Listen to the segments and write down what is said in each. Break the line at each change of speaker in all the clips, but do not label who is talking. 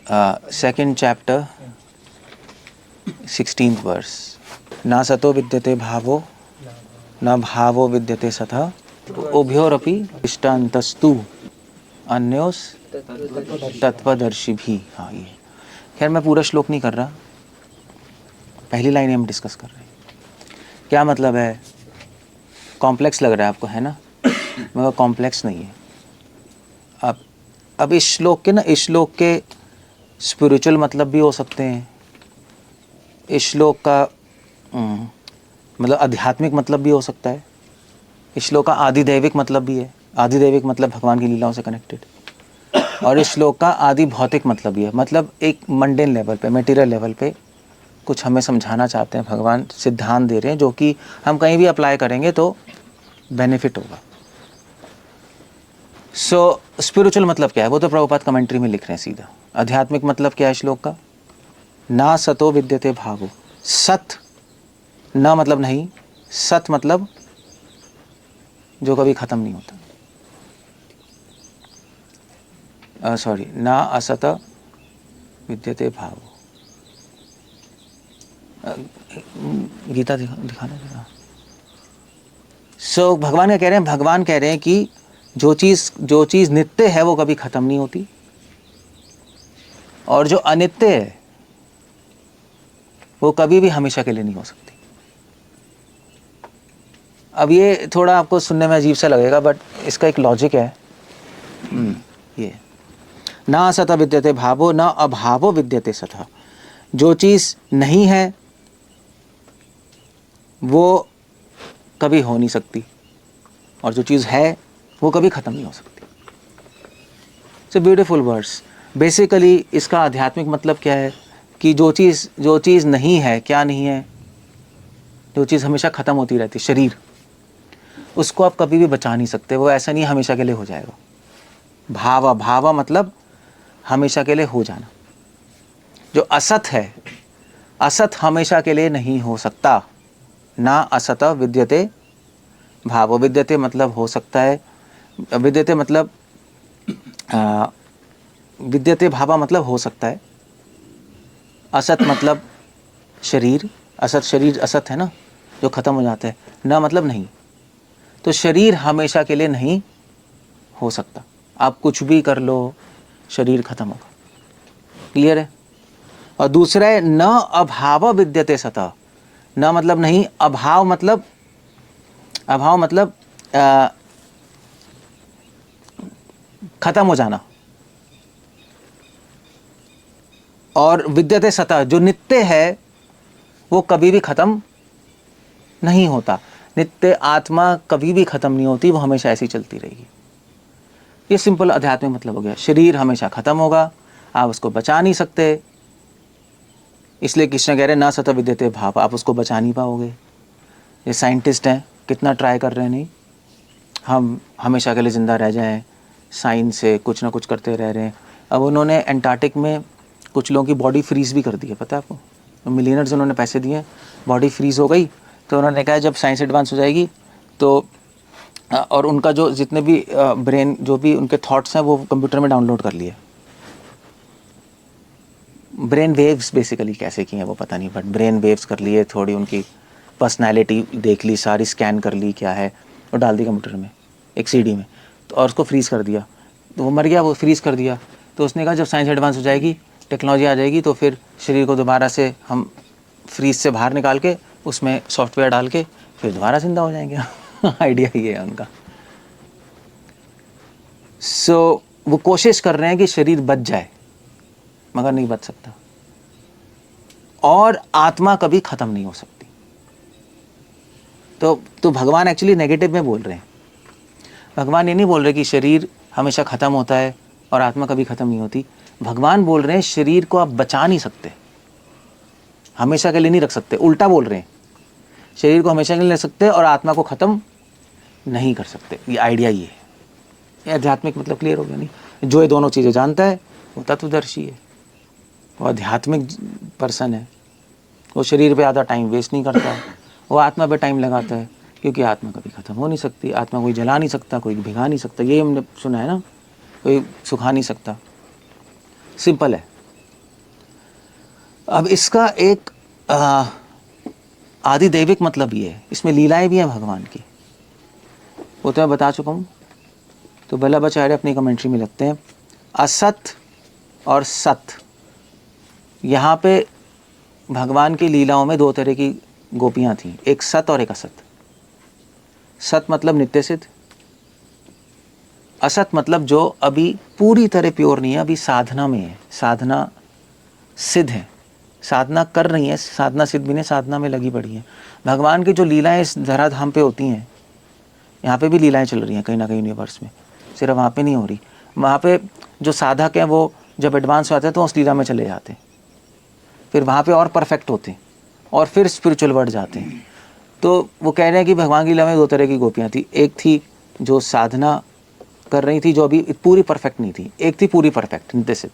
Second chapter 16th verse, ना सतो विद्यते भावो न भावो विद्यते सतः उभयोरपि इष्टान्तस्तु अन्योस तत्वदर्शी भी। हाँ, ये खैर मैं पूरा श्लोक नहीं कर रहा, पहली लाइन हम डिस्कस कर रहे हैं। क्या मतलब है? कॉम्प्लेक्स लग रहा है आपको, है ना? मगर कॉम्प्लेक्स नहीं है। अब इस श्लोक के स्पिरिचुअल मतलब भी हो सकते हैं। इस श्लोक का मतलब आध्यात्मिक मतलब भी हो सकता है। इस श्लोक का आदिदैविक मतलब भी है। आदिदैविक मतलब भगवान की लीलाओं से कनेक्टेड। और इस श्लोक का आदि भौतिक मतलब भी है। मतलब एक मंडेन लेवल पे, मटेरियल लेवल पे कुछ हमें समझाना चाहते हैं भगवान, सिद्धांत दे रहे हैं जो कि हम कहीं भी अप्लाई करेंगे तो बेनिफिट होगा। सो स्पिरिचुअल मतलब क्या है वो तो प्रभुपाद कमेंट्री में लिख रहे हैं सीधा। आध्यात्मिक मतलब क्या है श्लोक का? ना सतो विद्यते भावो। सत, ना मतलब नहीं, सत मतलब जो कभी खत्म नहीं होता। सॉरी, ना असत विद्यते भावो। गीता दिखाना जरा। सो भगवान क्या कह रहे हैं? भगवान कह रहे हैं कि जो चीज नित्य है वो कभी खत्म नहीं होती, और जो अनित्य है वो कभी भी हमेशा के लिए नहीं हो सकती। अब ये थोड़ा आपको सुनने में अजीब सा लगेगा, बट इसका एक लॉजिक है। ये ना सत विद्यते भावो न अभावो विद्यते सतः। जो चीज नहीं है वो कभी हो नहीं सकती, और जो चीज है वो कभी खत्म नहीं हो सकती। It's a beautiful verse. Basically इसका आध्यात्मिक मतलब क्या है कि जो चीज नहीं है, क्या नहीं है, जो चीज हमेशा खत्म होती रहती है, शरीर, उसको आप कभी भी बचा नहीं सकते। वो ऐसा नहीं हमेशा के लिए हो जाएगा। भावा मतलब हमेशा के लिए हो जाना। जो असत है, असत हमेशा के लिए नहीं हो सकता। ना असत विद्यते भावो। विद्यते मतलब हो सकता है, विद्यते मतलब विद्यते भावा मतलब हो सकता है। असत मतलब शरीर, असत शरीर असत है ना, जो खत्म हो जाता है। ना मतलब नहीं, तो शरीर हमेशा के लिए नहीं हो सकता। आप कुछ भी कर लो, शरीर खत्म होगा। क्लियर है? और दूसरा है न अभाव विद्यते सतः। न मतलब नहीं, अभाव मतलब खत्म हो जाना। और विद्यते सतः, जो नित्य है वो कभी भी खत्म नहीं होता। नित्य आत्मा कभी भी खत्म नहीं होती, वो हमेशा ऐसी चलती रहेगी। ये सिंपल आध्यात्मिक मतलब हो गया। शरीर हमेशा खत्म होगा, आप उसको बचा नहीं सकते, इसलिए कृष्ण कह रहे हैं ना सत विद्यते भाव। आप उसको बचा नहीं पाओगे। ये साइंटिस्ट हैं, कितना ट्राई कर रहे हैं, नहीं हम हमेशा के लिए ज़िंदा रह जाएं, साइंस से कुछ ना कुछ करते रह रहे हैं। अब उन्होंने एंटार्क्टिक में कुछ लोगों की बॉडी फ्रीज़ भी कर दी है, पता है आपको? तो मिलियनर्स उन्होंने पैसे दिए, बॉडी फ्रीज़ हो गई। तो उन्होंने कहा जब साइंस एडवांस हो जाएगी तो और उनका जो जितने भी ब्रेन, जो भी उनके थॉट्स हैं वो कंप्यूटर में डाउनलोड कर लिए। ब्रेन वेव्स बेसिकली कैसे की हैं वो पता नहीं, बट ब्रेन वेव्स कर लिए, थोड़ी उनकी पर्सनैलिटी देख ली, सारी स्कैन कर ली क्या है, और डाल दी कंप्यूटर में, एक सीडी में, तो और उसको फ्रीज़ कर दिया। तो वो मर गया, वो फ्रीज़ कर दिया। तो उसने कहा जब साइंस एडवांस हो जाएगी, टेक्नोलॉजी आ जाएगी, तो फिर शरीर को दोबारा से हम फ्रीज से बाहर निकाल के उसमें सॉफ्टवेयर डाल के फिर दोबारा जिंदा हो जाएंगे। आइडिया ये है उनका। सो वो कोशिश कर रहे हैं कि शरीर बच जाए, मगर नहीं बच सकता। और आत्मा कभी खत्म नहीं हो सकती। तो भगवान एक्चुअली नेगेटिव में बोल रहे हैं। भगवान ये नहीं बोल रहे कि शरीर हमेशा खत्म होता है और आत्मा कभी खत्म नहीं होती। भगवान बोल रहे हैं शरीर को आप बचा नहीं सकते, हमेशा के लिए नहीं रख सकते। उल्टा बोल रहे हैं, शरीर को हमेशा के लिए रख सकते और आत्मा को खत्म नहीं कर सकते। ये आइडिया ये है। ये आध्यात्मिक मतलब क्लियर हो गया? नहीं, जो ये दोनों चीज़ें जानता है वो तत्वदर्शी है, वो आध्यात्मिक पर्सन है। वो शरीर पे ज़्यादा टाइम वेस्ट नहीं करता, वो आत्मा पे टाइम लगाता है, क्योंकि आत्मा कभी ख़त्म हो नहीं सकती। आत्मा कोई जला नहीं सकता, कोई भिगा नहीं सकता, ये हमने सुना है ना, कोई सुखा नहीं सकता। सिंपल है। अब इसका एक आदि दैविक मतलब ये है, इसमें लीलाएं भी हैं भगवान की, वो तो मैं बता चुका हूँ। तो वल्लभाचार्य अपनी कमेंट्री में लिखते हैं असत और सत, यहाँ पे भगवान की लीलाओं में दो तरह की गोपियाँ थीं, एक सत और एक असत। सत मतलब नित्य सिद्ध, असत मतलब जो अभी पूरी तरह प्योर नहीं है, अभी साधना में है, साधना सिद्ध है, साधना कर रही है, साधना सिद्ध भी नहीं, साधना में लगी पड़ी है। भगवान की जो लीलाएं इस धराधाम पे होती हैं, यहाँ पे भी लीलाएं चल रही हैं कहीं ना कहीं यूनिवर्स में, सिर्फ वहाँ पे नहीं हो रही। वहाँ पे जो साधक हैं वो जब एडवांस होते हैं तो उस लीला में चले जाते हैं, फिर वहाँ पे और परफेक्ट होते हैं और फिर स्पिरिचुअल वर्ड जाते हैं। तो वो कह रहे हैं कि भगवान की लीला में दो तरह की गोपियाँ थी, एक थी जो साधना कर रही थी जो अभी पूरी परफेक्ट नहीं थी, एक थी पूरी परफेक्ट नित्य सिद्ध।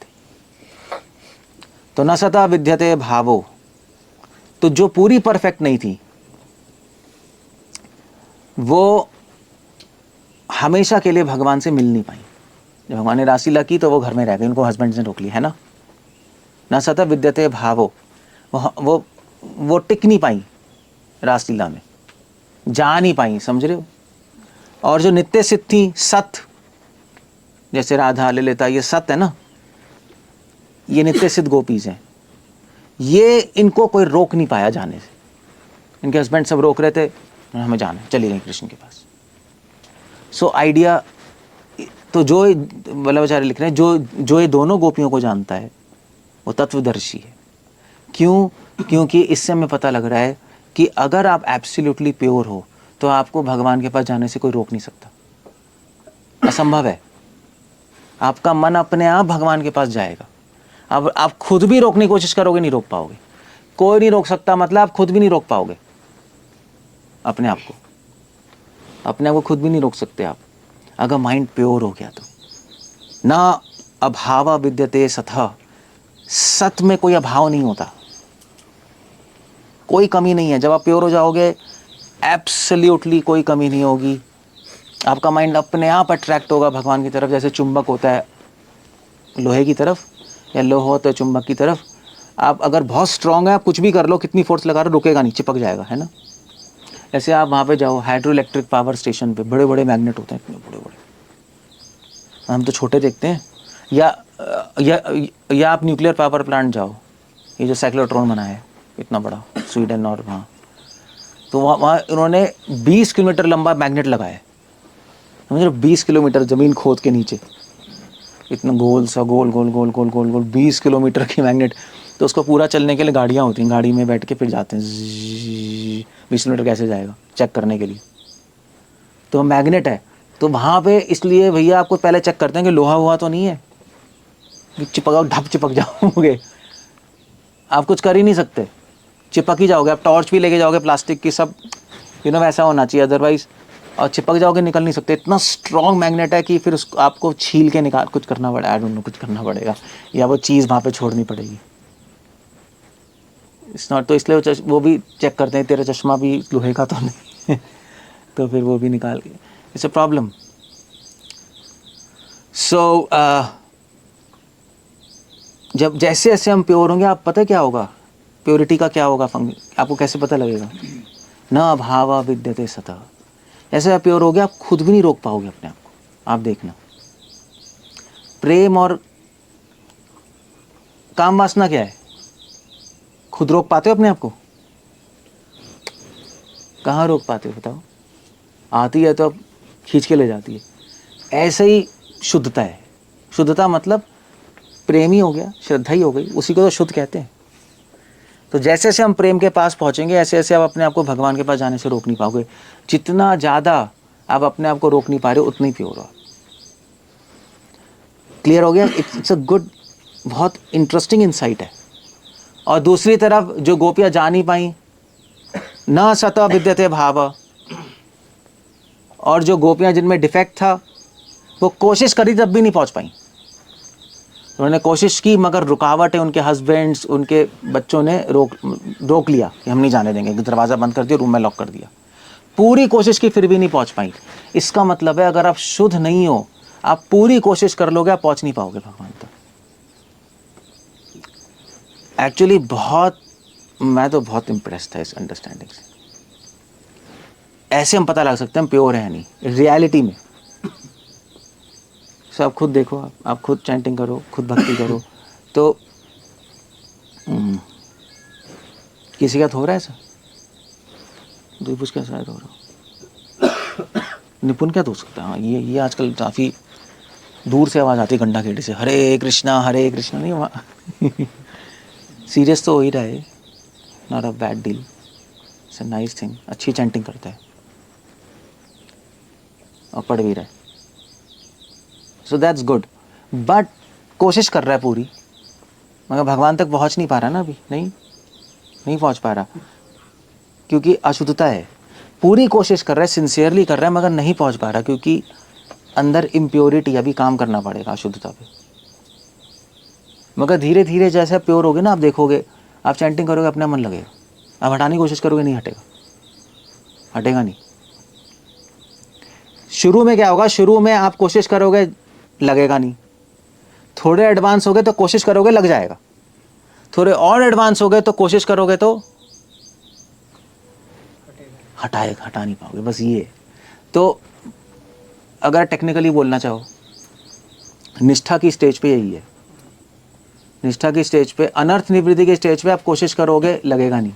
तो न सता विद्यते भावो, तो जो पूरी परफेक्ट नहीं थी वो हमेशा के लिए भगवान से मिल नहीं पाई। जब भगवान ने रासलीला की तो वो घर में रह गई, उनको हस्बैंड ने रोक लिया, है ना। न सता विद्यते भावो, वो टिक नहीं पाई रासलीला में, जा नहीं पाई, समझ रहे हो। और जो नित्य सिद्ध थी सत, जैसे राधा ललिता, ये सत है ना, ये नित्य सिद्ध गोपीज हैं, ये इनको कोई रोक नहीं पाया जाने से। इनके हस्बैंड सब रोक रहे थे, हमें जाना है, चली गई कृष्ण के पास। सो आइडिया, तो जो वल्लभाचार्य लिख रहे हैं, जो ये दोनों गोपियों को जानता है वो तत्वदर्शी है। क्यों? क्योंकि इससे हमें पता लग रहा है कि अगर आप एब्सोल्युटली प्योर हो तो आपको भगवान के पास जाने से कोई रोक नहीं सकता, असंभव है। आपका मन अपने आप भगवान के पास जाएगा। अब आप खुद भी रोकने की कोशिश करोगे, नहीं रोक पाओगे। कोई नहीं रोक सकता, मतलब आप खुद भी नहीं रोक पाओगे अपने आप को, अपने आप को खुद भी नहीं रोक सकते आप, अगर माइंड प्योर हो गया तो। ना अभाव विद्यते सतः, सत में कोई अभाव नहीं होता, कोई कमी नहीं है। जब आप प्योर हो जाओगे एब्सोल्युटली कोई कमी नहीं होगी, आपका माइंड अपने आप अट्रैक्ट होगा भगवान की तरफ, जैसे चुंबक होता है लोहे की तरफ या लोहा होता है चुंबक की तरफ। आप अगर बहुत स्ट्रांग है, आप कुछ भी कर लो, कितनी फोर्स लगा रहे, रुकेगा नहीं, चिपक जाएगा, है ना। ऐसे आप वहाँ पे जाओ हाइड्रो इलेक्ट्रिक पावर स्टेशन पे, बड़े बड़े मैग्नेट होते हैं, इतने बड़े बड़े, हम तो छोटे देखते हैं। या आप न्यूक्लियर पावर प्लांट जाओ, ये जो साइक्लोट्रॉन बना है इतना बड़ा, स्वीडन और वहाँ, तो वहाँ उन्होंने 20 किलोमीटर लंबा मैग्नेट लगाया है, समझ लो 20 किलोमीटर ज़मीन खोद के नीचे, इतना गोल सा, गोल गोल गोल गोल गोल गोल 20 किलोमीटर की मैग्नेट। तो उसको पूरा चलने के लिए गाड़ियाँ होती हैं, गाड़ी में बैठ के फिर जाते हैं, 20 किलोमीटर कैसे जाएगा चेक करने के लिए। तो मैग्नेट है, तो वहाँ पे इसलिए भैया आपको पहले चेक करते हैं कि लोहा हुआ तो नहीं है, चिपकाओ, ढप चिपक जाओगे, आप कुछ कर ही नहीं सकते, चिपक ही जाओगे। आप टॉर्च भी लेके जाओगे प्लास्टिक की, सब वैसा होना चाहिए, अदरवाइज और चिपक जाओगे, निकल नहीं सकते। इतना स्ट्रॉन्ग मैग्नेट है कि फिर उसको आपको छील के निकाल, कुछ करना पड़ेगा, आई डोंट नो, कुछ करना पड़ेगा, या वो चीज़ वहाँ पे छोड़नी पड़ेगी। इट्स नॉट, तो इसलिए वो भी चेक करते हैं तेरा चश्मा भी लोहे का तो नहीं तो फिर वो भी निकाल के, इट्स अ प्रॉब्लम। सो जब जैसे जैसे हम प्योर होंगे, आप पता क्या होगा, प्योरिटी का क्या होगा, आपको कैसे पता लगेगा। न अभाव विद्यते सतः, ऐसे आप प्योर हो गया, आप खुद भी नहीं रोक पाओगे अपने आप को। आप देखना, प्रेम और काम वासना क्या है, खुद रोक पाते हो अपने आप को? कहाँ रोक पाते हो बताओ? आती है तो अब खींच के ले जाती है। ऐसे ही शुद्धता है, शुद्धता मतलब प्रेम ही हो गया, श्रद्धा ही हो गई, उसी को तो शुद्ध कहते हैं। तो जैसे जैसे हम प्रेम के पास पहुंचेंगे, ऐसे ऐसे आप अपने आप को भगवान के पास जाने से रोक नहीं पाओगे। जितना ज़्यादा आप अपने आप को रोक नहीं पा रहे हो, उतना ही प्योर हो। क्लियर हो गया? इट्स अ गुड, बहुत इंटरेस्टिंग इंसाइट है। और दूसरी तरफ जो गोपियां जा नहीं पाई, न सत विद्यते भाव, और जो गोपियां जिनमें डिफेक्ट था वो कोशिश करी तब भी नहीं पहुंच पाई। उन्होंने कोशिश की मगर रुकावट है, उनके हस्बैंड्स, उनके बच्चों ने रोक लिया कि हम नहीं जाने देंगे, दरवाज़ा बंद कर दिया, रूम में लॉक कर दिया। पूरी कोशिश की फिर भी नहीं पहुंच पाई। इसका मतलब है अगर आप शुद्ध नहीं हो, आप पूरी कोशिश कर लोगे, आप पहुंच नहीं पाओगे भगवान तक। एक्चुअली मैं तो बहुत इम्प्रेस था इस अंडरस्टैंडिंग से। ऐसे हम पता लगा सकते हैं हम प्योर हैं नहीं रियलिटी में। सो आप खुद देखो, आप खुद चैंटिंग करो, खुद भक्ति करो, तो किसी का तो हो रहा है ऐसा, पूछ के शायद हो रहा निपुण क्या तो हो सकता है। हाँ, ये आजकल काफ़ी दूर से आवाज़ आती है गंडा खेड़ी से, हरे कृष्णा नहीं वहाँ सीरियस तो हो ही रहा है, not a bad deal, it's a nice thing, अच्छी चैंटिंग करता है और पढ़ भी रहा है, सो दैट्स गुड। बट कोशिश कर रहा है पूरी, मगर भगवान तक पहुँच नहीं पा रहा ना अभी, नहीं पहुँच पा रहा, क्योंकि अशुद्धता है। पूरी कोशिश कर रहा है, सिंसियरली कर रहा है, मगर नहीं पहुँच पा रहा, क्योंकि अंदर इम्प्योरिटी, अभी काम करना पड़ेगा अशुद्धता पे। मगर धीरे धीरे जैसे आप प्योर होगे ना, आप देखोगे, आप चैंटिंग करोगे अपना मन लगेगा, आप हटाने की कोशिश करोगे नहीं हटेगा नहीं। शुरू में क्या होगा, शुरू में आप कोशिश करोगे लगेगा नहीं, थोड़े एडवांस हो गए तो कोशिश करोगे लग जाएगा, थोड़े और एडवांस हो गए तो कोशिश करोगे तो हटा नहीं पाओगे, बस ये। तो अगर टेक्निकली बोलना चाहो, निष्ठा की स्टेज पे यही है। निष्ठा की स्टेज पे, अनर्थ निवृत्ति की स्टेज पे आप कोशिश करोगे लगेगा नहीं,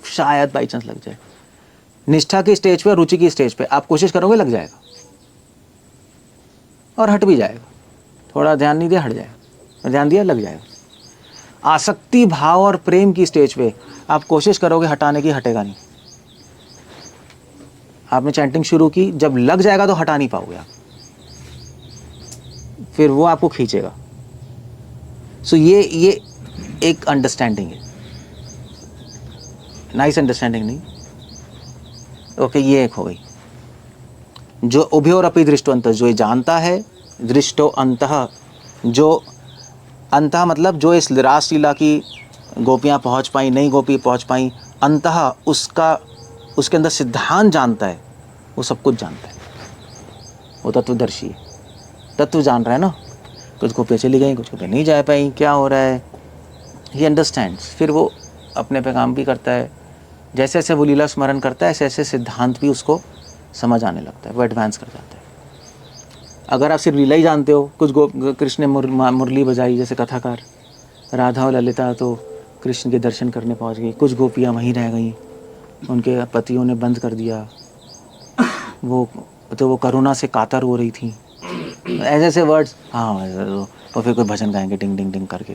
शायद बाई चांस लग जाए। निष्ठा की स्टेज पे, रुचि की स्टेज पे आप कोशिश करोगे लग जाएगा और हट भी जाएगा, थोड़ा ध्यान नहीं दिया हट जाएगा, ध्यान दिया लग जाएगा। आसक्ति भाव और प्रेम की स्टेज पे आप कोशिश करोगे हटाने की, हटेगा नहीं। आपने चैंटिंग शुरू की, जब लग जाएगा तो हटा नहीं पाओगे आप, फिर वो आपको खींचेगा। सो ये एक अंडरस्टैंडिंग है, नाइस अंडरस्टैंडिंग नहीं। ओके, ये एक हो गई। जो उभयोरपि दृष्टो अंतः, जो ये जानता है, दृष्टो अंतः, जो अंतः मतलब जो इस रासलीला की गोपियाँ पहुँच पाई, नई गोपी पहुँच पाई, अंतः उसके अंदर सिद्धांत जानता है, वो सब कुछ जानता है, वो तत्वदर्शी है, तत्व जान रहा है ना। कुछ गोपियाँ चली गई, कुछ गोपियाँ नहीं जा पाई, क्या हो रहा है, ही अंडरस्टैंड्स। फिर वो अपने पे काम भी करता है, जैसे जैसे वो लीला स्मरण करता है, ऐसे ऐसे सिद्धांत भी उसको समझ आने लगता है, वो एडवांस कर जाता है। अगर आप सिर्फ लीला ही जानते हो, कुछ कृष्ण ने मुरली बजाई, जैसे कथाकार राधा और ललिता तो कृष्ण के दर्शन करने पहुंच गई, कुछ गोपियाँ वहीं रह गईं, उनके पतियों ने बंद कर दिया, वो करुणा से कातर हो रही थी, ऐसे ऐसे वर्ड्स, हाँ, और फिर कोई भजन गाएंगे डिंग डिंग डिंग करके।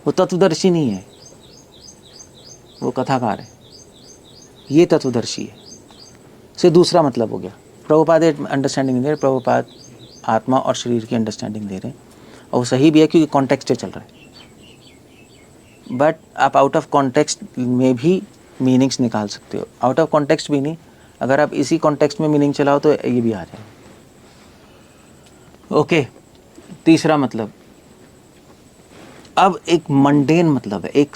वो तत्वदर्शी नहीं है, वो कथाकार है, ये तत्वदर्शी है। से दूसरा मतलब हो गया। प्रभुपाद अंडरस्टैंडिंग दे रहे, प्रभुपाद आत्मा और शरीर की अंडरस्टैंडिंग दे रहे हैं, और वो सही भी है क्योंकि कॉन्टेक्स्ट से चल रहा है। बट आप आउट ऑफ कॉन्टेक्स्ट में भी मीनिंग्स निकाल सकते हो, आउट ऑफ कॉन्टेक्स्ट भी नहीं, अगर आप इसी कॉन्टेक्स्ट में मीनिंग चलाओ तो ये भी आ जाए। ओके, तीसरा मतलब, अब एक मंडेन मतलब है, एक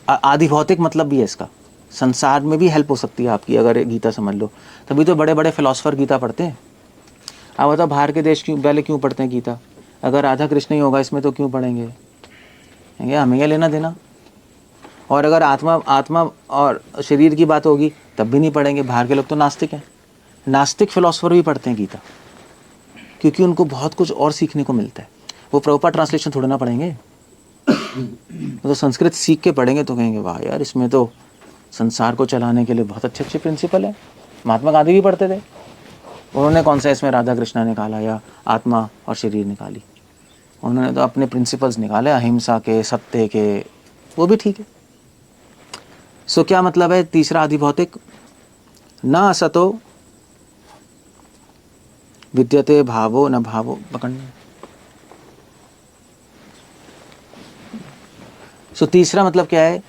आदि भौतिक मतलब भी है इसका, संसार में भी हेल्प हो सकती है आपकी अगर गीता समझ लो। तभी तो बड़े बड़े फिलोसफर गीता पढ़ते हैं। आप बताओ बाहर के देश क्यों पढ़ते हैं गीता? अगर राधा कृष्ण ही होगा इसमें तो क्यों पढ़ेंगे? हमें क्या लेना देना। और अगर आत्मा और शरीर की बात होगी तब भी नहीं पढ़ेंगे। बाहर के लोग तो नास्तिक हैं, नास्तिक फिलोसफर भी पढ़ते हैं गीता, क्योंकि उनको बहुत कुछ और सीखने को मिलता है। वो प्रभुपाद ट्रांसलेशन थोड़ा ना पढ़ेंगे, तो संस्कृत सीख के पढ़ेंगे तो कहेंगे वाह यार, इसमें तो संसार को चलाने के लिए बहुत अच्छे अच्छे प्रिंसिपल हैं। महात्मा गांधी भी पढ़ते थे, उन्होंने कौन सा इसमें राधा कृष्णा निकाला या आत्मा और शरीर निकाली? उन्होंने तो अपने प्रिंसिपल्स निकाले, अहिंसा के, सत्य के, वो भी ठीक है। सो क्या मतलब है तीसरा आदिभौतिक? न असतो विद्यते भावो न भावो, पकड़ना। सो तीसरा मतलब क्या है?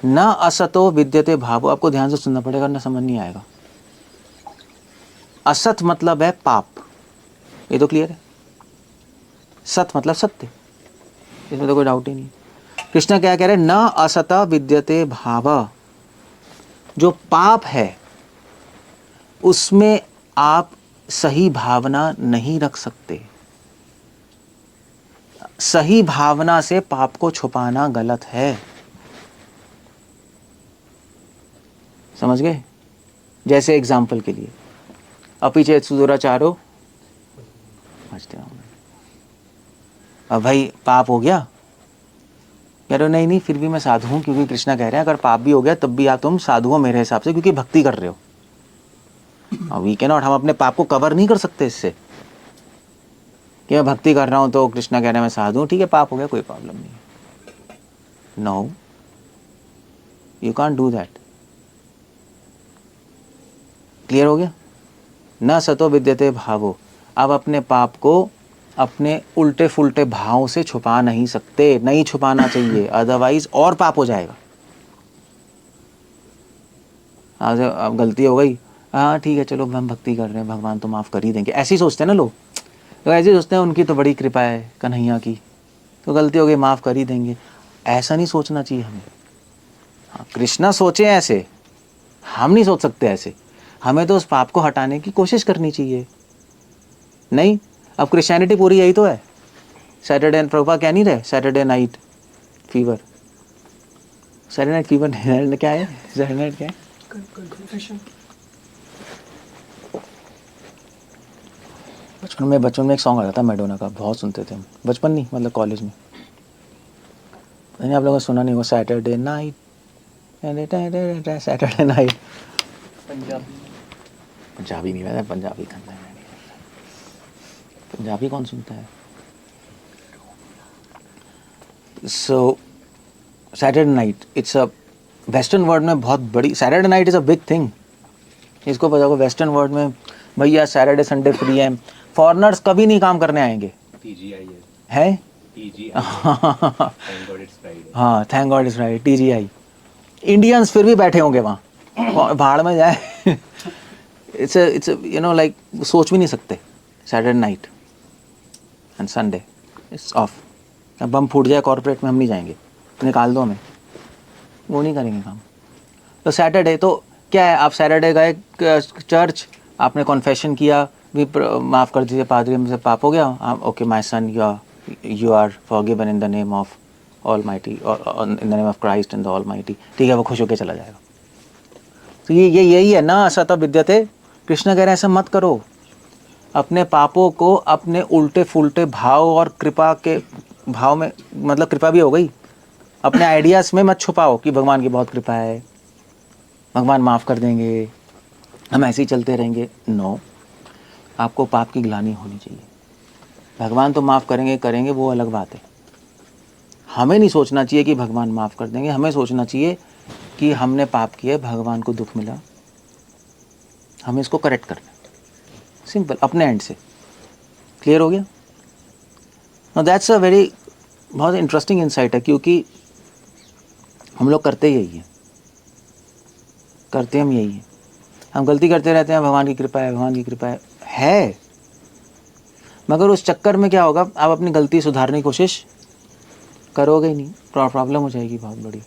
न असतो विद्यते भावो। आपको ध्यान से सुनना पड़ेगा, ना समझ नहीं आएगा। असत मतलब है पाप, ये तो क्लियर है। सत मतलब सत्य, इसमें तो कोई डाउट ही नहीं। कृष्ण क्या कह रहे हैं? न असता विद्यते भाव। जो पाप है उसमें आप सही भावना नहीं रख सकते। सही भावना से पाप को छुपाना गलत है। समझ गए? जैसे एग्जाम्पल के लिए, अपि चेत सुदुराचारो भजते राम। अब भाई पाप हो गया, कह रहे हो नहीं नहीं फिर भी मैं साधु हूं, क्योंकि कृष्णा कह रहे हैं अगर पाप भी हो गया तब भी आप तुम साधु हो मेरे हिसाब से, क्योंकि भक्ति कर रहे हो। वी कैन नॉट, हम अपने पाप को कवर नहीं कर सकते इससे कि मैं भक्ति कर रहा हूं तो कृष्णा कह रहे हैं मैं साधु हूं, ठीक है पाप हो गया कोई प्रॉब्लम नहीं। No, you can't do that. Clear हो गया? न सतो विद्यते भावो। अब अपने पाप को अपने उल्टे फुल्टे भाव से छुपा नहीं सकते, नहीं छुपाना चाहिए, अदरवाइज और पाप हो जाएगा। आज अब गलती हो गई, हाँ ठीक है चलो हम भक्ति कर रहे हैं, भगवान तो माफ़ कर ही देंगे, ऐसे ही सोचते हैं ना लोग। तो ऐसे ही सोचते हैं उनकी तो बड़ी कृपा है कन्हैया की, तो गलती हो गई माफ़ कर ही देंगे। ऐसा नहीं सोचना चाहिए हमें। हाँ, कृष्णा सोचे ऐसे, हम नहीं सोच सकते ऐसे। हमें तो उस पाप को हटाने की कोशिश करनी चाहिए। नहीं, अब क्रिश्चियनिटी पूरी यही तो है। सैटरडे एंड प्रभुपाद क्या नहीं रहे, Saturday night fever, Saturday night fever क्या है, सैटरडे नाइट क्या है?
कन्फेशन।
बचपन में एक सॉन्ग आता था मैडोना का, बहुत सुनते थे हम। बचपन नहीं मतलब कॉलेज में। आप लोगों ने सुना नहीं होगा, Saturday night, Saturday night. Punjabi नहीं, मैं पंजाबी करना है, पंजाबी कौन सुनता है? सो Saturday night, it's a western world में बहुत बड़ी, Saturday night is a big thing. इसको पता होगा वेस्टर्न वर्ल्ड में, भैया सैटरडे संडे फ्री है, फॉरेनर्स कभी नहीं काम करने आएंगे। है हाँ, thank God it's Friday, TGI। Indians फिर भी बैठे होंगे वहाँ, भाड़ में जाए। इट्स यू नो लाइक सोच भी नहीं सकते। Saturday night and Sunday it's of. अब बम फूट जाए कॉर्पोरेट में, हम नहीं जाएंगे, निकाल दो हमें, वो नहीं करेंगे काम। तो सैटरडे तो क्या है, आप सैटरडे गए चर्च, आपने कॉन्फेशन किया, भी माफ़ कर दीजिए पादरी मुझसे पाप हो गया, okay my son you are forgiven in the name of almighty, और in the name of Christ in the almighty, ठीक है वो खुश होकर चला जाएगा। तो ये यही है ना असत विद्यते। कृष्ण कह रहे हैं ऐसा मत करो, अपने पापों को अपने उल्टे फुल्टे भाव और कृपा के भाव में, मतलब कृपा भी हो गई, अपने आइडियाज़ में मत छुपाओ कि भगवान की बहुत कृपा है, भगवान माफ़ कर देंगे, हम ऐसे ही चलते रहेंगे। नो, आपको पाप की ग्लानि होनी चाहिए। भगवान तो माफ़ करेंगे करेंगे वो अलग बात है। हमें नहीं सोचना चाहिए कि भगवान माफ़ कर देंगे, हमें सोचना चाहिए कि हमने पाप किया, भगवान को दुख मिला, हमें इसको करेक्ट करना, सिंपल, अपने एंड से। क्लियर हो गया? नो दैट्स अ वेरी, बहुत इंटरेस्टिंग इंसाइट है, क्योंकि हम लोग करते यही हैं, करते हम यही हैं, हम गलती करते रहते हैं, भगवान की कृपा है, भगवान की कृपा है, मगर उस चक्कर में क्या होगा, आप अपनी गलती सुधारने की कोशिश करोगे ही नहीं, प्रॉब्लम हो जाएगी बहुत बड़ी।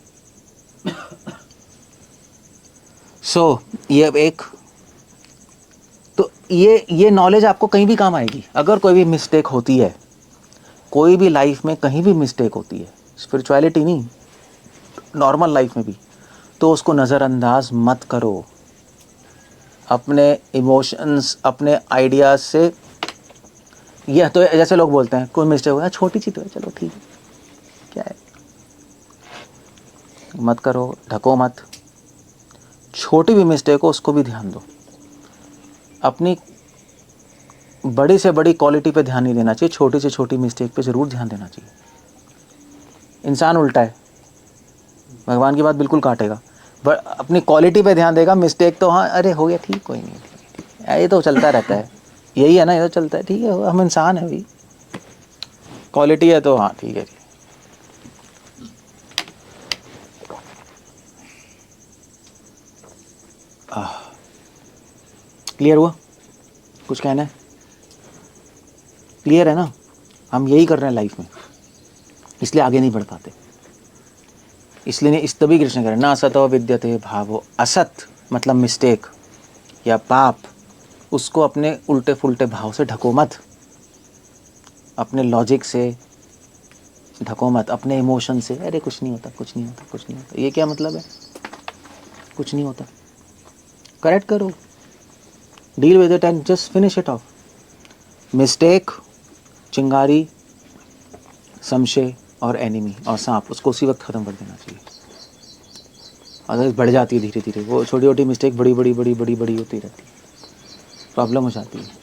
सो ये एक, तो ये नॉलेज आपको कहीं भी काम आएगी। अगर कोई भी मिस्टेक होती है, कोई भी लाइफ में कहीं भी मिस्टेक होती है, स्पिरिचुअलिटी नहीं, नॉर्मल लाइफ में भी, तो उसको नज़रअंदाज मत करो। अपने इमोशंस, अपने आइडियाज़ से, यह तो जैसे लोग बोलते हैं कोई मिस्टेक हो, छोटी सी तो है, चलो ठीक है, क्या है, मत करो, ढको मत। छोटी भी मिस्टेक हो उसको भी ध्यान दो। अपनी बड़ी से बड़ी क्वालिटी पे ध्यान नहीं देना चाहिए, छोटी से छोटी मिस्टेक पे ज़रूर ध्यान देना चाहिए। इंसान उल्टा है, भगवान की बात बिल्कुल काटेगा, अपनी क्वालिटी पे ध्यान देगा, मिस्टेक तो हाँ अरे हो गया ठीक, कोई नहीं, ठीक है, ये तो चलता रहता है, यही है ना, ये तो चलता है, ठीक है हम इंसान है भाई, क्वालिटी है तो हाँ ठीक है। क्लियर हुआ? कुछ कहना है? क्लियर है ना? हम यही कर रहे हैं लाइफ में, इसलिए आगे नहीं बढ़ पाते, इसलिए नहीं, इस तभी कृष्ण कह रहे हैं ना असतो विद्यते भावो। असत मतलब मिस्टेक या पाप, उसको अपने उल्टे फुल्टे भाव से ढको मत, अपने लॉजिक से, ढको मत अपने इमोशन से, अरे कुछ नहीं होता, कुछ नहीं होता, कुछ नहीं होता। ये क्या मतलब है? कुछ नहीं होता। करेक्ट करो, deal with it and just finish it of. Mistake, चिंगारी, संशय और एनिमी और सांप, उसको उसी वक्त ख़त्म कर देना चाहिए। अदरवाइज बढ़ जाती है धीरे धीरे, वो छोटी छोटी मिस्टेक बड़ी बड़ी बड़ी बड़ी बड़ी होती रहती है, प्रॉब्लम हो जाती है।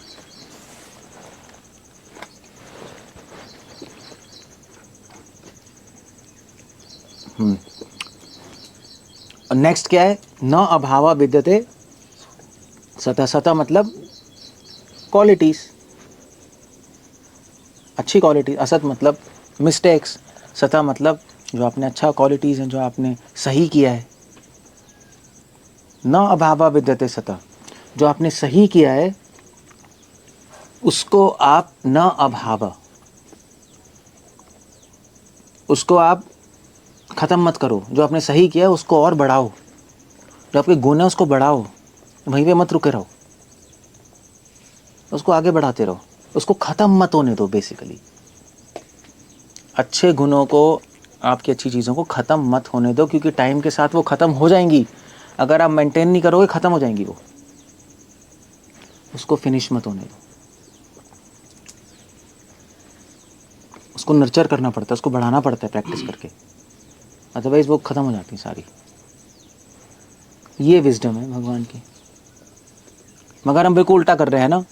और नेक्स्ट क्या है? न अभावा विद्यते सतः। सतः मतलब क्वालिटीज, अच्छी क्वालिटी। असत मतलब मिस्टेक्स। सतः मतलब जो आपने अच्छा क्वालिटीज़ हैं, जो आपने सही किया है। न अभावा विद्यते सतः, जो आपने सही किया है उसको आप न अभाव, उसको आप ख़त्म मत करो। जो आपने सही किया है उसको और बढ़ाओ, जो आपके गुण है उसको बढ़ाओ, वहीं पे मत रुके रहो, उसको आगे बढ़ाते रहो, उसको ख़त्म मत होने दो। बेसिकली अच्छे गुणों को, आपकी अच्छी चीज़ों को ख़त्म मत होने दो, क्योंकि टाइम के साथ वो ख़त्म हो जाएंगी। अगर आप मेंटेन नहीं करोगे ख़त्म हो जाएंगी वो। उसको फिनिश मत होने दो, उसको नर्चर करना पड़ता है, उसको बढ़ाना पड़ता है प्रैक्टिस करके, अदरवाइज वो ख़त्म हो जाती है सारी। ये विजडम है भगवान की। मगर हम बिल्कुल उल्टा कर रहे हैं ना,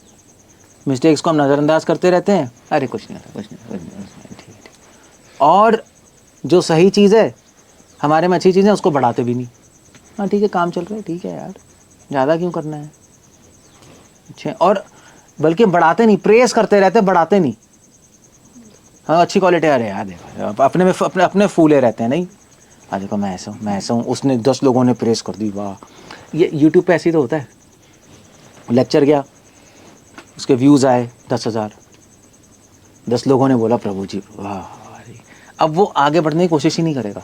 मिस्टेक्स को हम नज़रअंदाज करते रहते हैं, अरे कुछ नहीं होता, कुछ नहीं, कुछ नहीं, कुछ नहीं, ठीक है। और जो सही चीज़ है, हमारे में अच्छी चीज़ें, उसको बढ़ाते भी नहीं। हाँ ठीक है, काम चल रहा है, ठीक है यार, ज़्यादा क्यों करना है। अच्छा, और बल्कि बढ़ाते नहीं, प्रेस करते रहते, बढ़ाते नहीं। हाँ अच्छी क्वालिटी आ रही है यार, देखो अपने में अपने फूले रहते हैं। नहीं, हाँ देखो मैं ऐसा हूँ, मैं ऐसा हूँ, उसने 10 लोगों ने प्रेस कर दी, वाह। ये यूट्यूब पे ऐसे ही तो होता है। लेक्चर गया, उसके व्यूज़ आए 10,000, 10 लोगों ने बोला प्रभु जी वाह। अब वो आगे बढ़ने की कोशिश ही नहीं करेगा,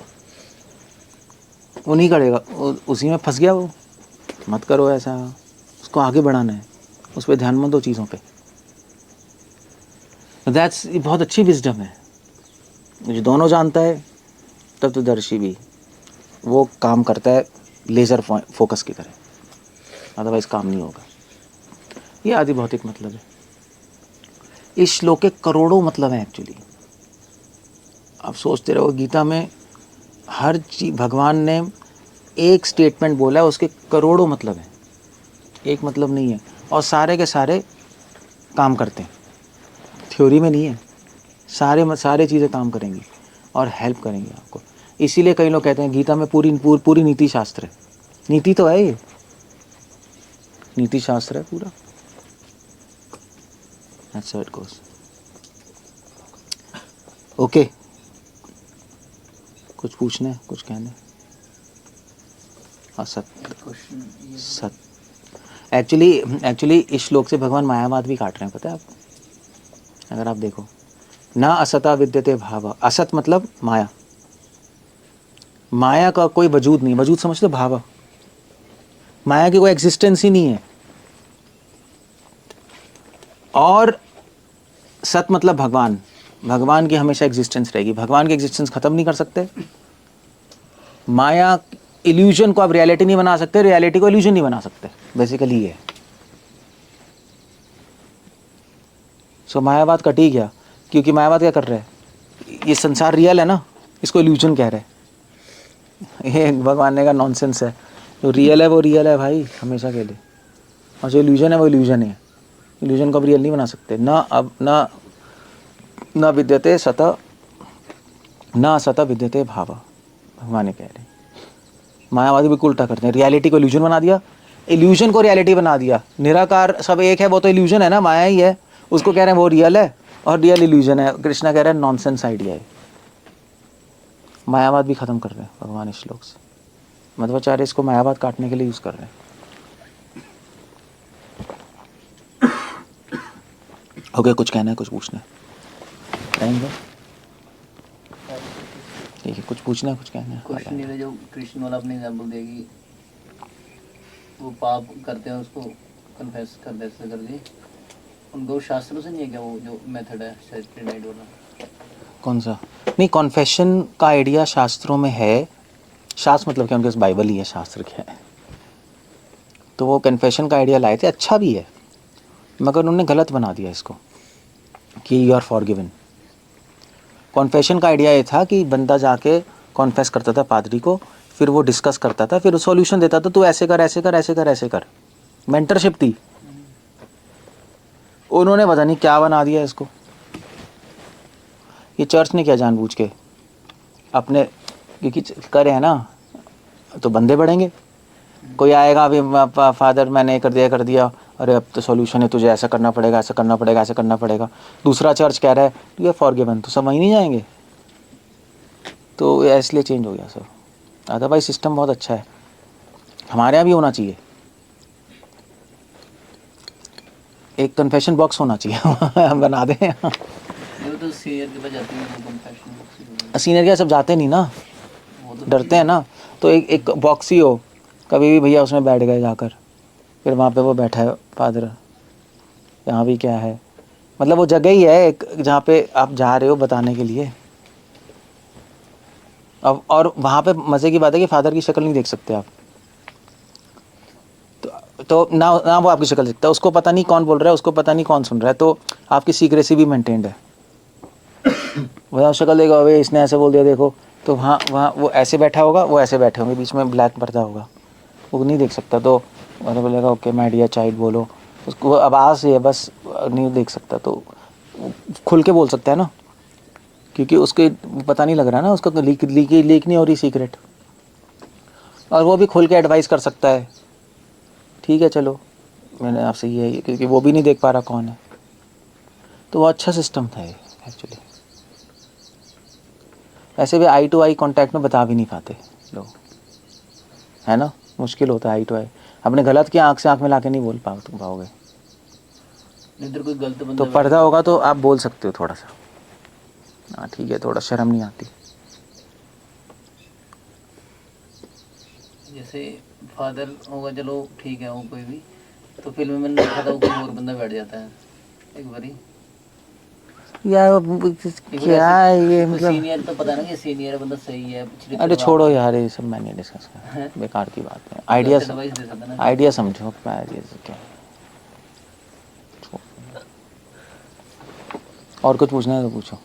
वो नहीं करेगा, उसी में फंस गया वो। मत करो ऐसा, उसको आगे बढ़ाना है, उस पर ध्यान मत दो चीज़ों पे। दैट्स बहुत अच्छी विजडम है। जो दोनों जानता है तत्वदर्शी भी, वो काम करता है लेज़र फोकस की तरह, अदरवाइज काम नहीं होगा। ये आदि भौतिक मतलब है। इस श्लोक के करोड़ों मतलब हैं एक्चुअली। आप सोचते रहो, गीता में हर चीज भगवान ने एक स्टेटमेंट बोला है, उसके करोड़ों मतलब हैं, एक मतलब नहीं है। और सारे के सारे काम करते हैं, थ्योरी में नहीं है। सारे चीज़ें काम करेंगी और हेल्प करेंगी आपको। इसीलिए कई लोग कहते हैं गीता में पूरी नीति शास्त्र है। नीति तो है, ये नीति शास्त्र है पूरा। That's how it goes. Okay, कुछ पूछना है, कुछ कहना है? हाँ, सत एक्चुअली इस श्लोक से भगवान मायावाद भी काट रहे हैं, पता है आपको? अगर आप देखो, ना असता विद्यते भाव। असत मतलब माया, माया का कोई वजूद नहीं। वजूद समझते हो? भाव, माया की कोई एग्जिस्टेंस ही नहीं है। और सत मतलब भगवान, भगवान की हमेशा एग्जिस्टेंस रहेगी। भगवान की एग्जिस्टेंस खत्म नहीं कर सकते। माया इल्यूजन को आप रियलिटी नहीं बना सकते, रियलिटी को इल्यूजन नहीं बना सकते। बेसिकली ये है। सो मायावाद कट ही गया, क्योंकि मायावाद क्या कर रहे हैं? ये संसार रियल है ना, इसको इल्यूजन कह रहे हैं। ये भगवान ने कहा नॉनसेंस है। जो रियल है वो रियल है भाई, हमेशा के लिए। और जो इल्यूजन है वो इल्यूजन है। इल्यूजन को आप रियल नहीं बना सकते। न विद्यते सतः, न सतः विद्यते भाव, भगवान ने कह रहे हैं। मायावादी बिल्कुल उल्टा करते हैं, रियलिटी को इल्यूजन बना दिया, इल्यूजन को रियलिटी बना दिया। निराकार सब एक है, वो तो इल्यूजन है ना, माया ही है। उसको कह रहे हैं वो रियल है और रियल इल्यूजन है। कृष्णा कह रहे हैं नॉनसेंस आइडिया है। मायावाद भी खत्म कर रहे हैं भगवान इस श्लोक से। मध्वाचार्य इसको मायावाद काटने के लिए यूज कर रहे हैं। ओके, कुछ कहना है, कुछ पूछना है? टाइम दो, ठीक है। कुछ पूछना है, कुछ कहना है?
क्वेश्चन ये जो कृष्ण वाला अपने एग्जांपल देगी, वो पाप करते हैं उसको कन्फेस कर देते कर दिए, उनको शास्त्रों से नहीं है क्या वो जो मेथड है सेटिनाइड वाला?
कौन सा? नहीं, कॉन्फेशन का आइडिया शास्त्रों में है। शास्त्र मतलब क्या, उनके पास बाइबल ही है, शास्त्र क्या है। तो वो कन्फेशन का आइडिया लाए थे, अच्छा भी है, मगर उन्होंने गलत बना दिया इसको कि यू आर फॉरगिवन। कॉन्फेशन का आइडिया ये था कि बंदा जाके कॉन्फेस करता था पादरी को, फिर वो डिस्कस करता था, फिर सॉल्यूशन देता था, तू ऐसे कर ऐसे कर ऐसे कर ऐसे कर। मेंटरशिप थी। उन्होंने पता नहीं क्या बना दिया इसको। ये चर्च ने किया जानबूझ के अपने, क्योंकि करे है ना तो बंदे बढ़ेंगे। कोई आएगा अभी फादर मैंने कर दिया, अरे अब तो सॉल्यूशन है, तुझे ऐसा करना पड़ेगा, ऐसा करना पड़ेगा, ऐसा करना पड़ेगा। दूसरा चर्च कह रहा है यू आर फॉरगिवन, तो सब वहीं नहीं जाएंगे। तो इसलिए चेंज हो गया सब। अदरवाइज सिस्टम बहुत अच्छा है, हमारे यहाँ भी होना चाहिए। एक कन्फेशन बॉक्स होना चाहिए हम बना दें।
ये तो सीनियर के पास जाते हैं कंफेशन।
सीनियर क्या, सब जाते नहीं ना,
वो तो
डरते हैं ना। तो एक बॉक्स ही हो, कभी भी भैया उसमें बैठ गए जाकर, फिर वहाँ पे वो बैठा है फादर, यहाँ भी क्या है, मतलब वो जगह ही है एक जहाँ पे आप जा रहे हो बताने के लिए। अब और वहाँ पे मज़े की बात है कि फादर की शक्ल नहीं देख सकते आप, तो ना वो आपकी शक्ल दिखता है, उसको पता नहीं कौन बोल रहा है, उसको पता नहीं कौन सुन रहा है, तो आपकी सीक्रेसी भी मेंटेन्ड है। वह शक्ल देगा, अबे इसने ऐसे बोल दिया देखो, तो वहाँ वहाँ वो ऐसे बैठा होगा, वो ऐसे बैठे होंगे, बीच में ब्लैक पर्दा होगा, वो नहीं देख सकता। तो मैंने बोलेगा ओके माय डियर चाइल्ड बोलो, उसको आवाज़ ही है बस, नहीं देख सकता। तो खुल के बोल सकता है ना, क्योंकि उसके पता नहीं लग रहा ना, उसका लीक नहीं हो रही सीक्रेट, और वो भी खुल के एडवाइस कर सकता है, ठीक है चलो मैंने आपसे ये है, क्योंकि वो भी नहीं देख पा रहा कौन है। तो वो अच्छा सिस्टम था ये एक्चुअली। ऐसे भी आई टू आई कांटेक्ट में बता भी नहीं पाते लोग, है ना, मुश्किल होता है आई टू आई। आपने गलत किया, आँख से आँख मिला के नहीं बोल पाओगे।
इधर कोई गलत
तो
बंदा
पर्दा होगा तो आप बोल सकते हो थोड़ा सा, हाँ ठीक है, थोड़ा शर्म नहीं आती।
जैसे फादर होगा, चलो ठीक है, वो कोई भी, तो फिल्म में मैंने देखा था वो कोई और बंदा बैठ जाता है एक बारी।
यार क्या है ये,
तो
मतलब
सीनियर तो पता ना कि सीनियर बंदा सही है, पिछले
अरे छोड़ो यार, ये सब मैं नहीं डिस्कस कर, बेकार की बात है। आइडिया
एडवाइस दे सकता ना।
आइडिया समझो, आइडिया से क्या। और कुछ पूछना है तो पूछो।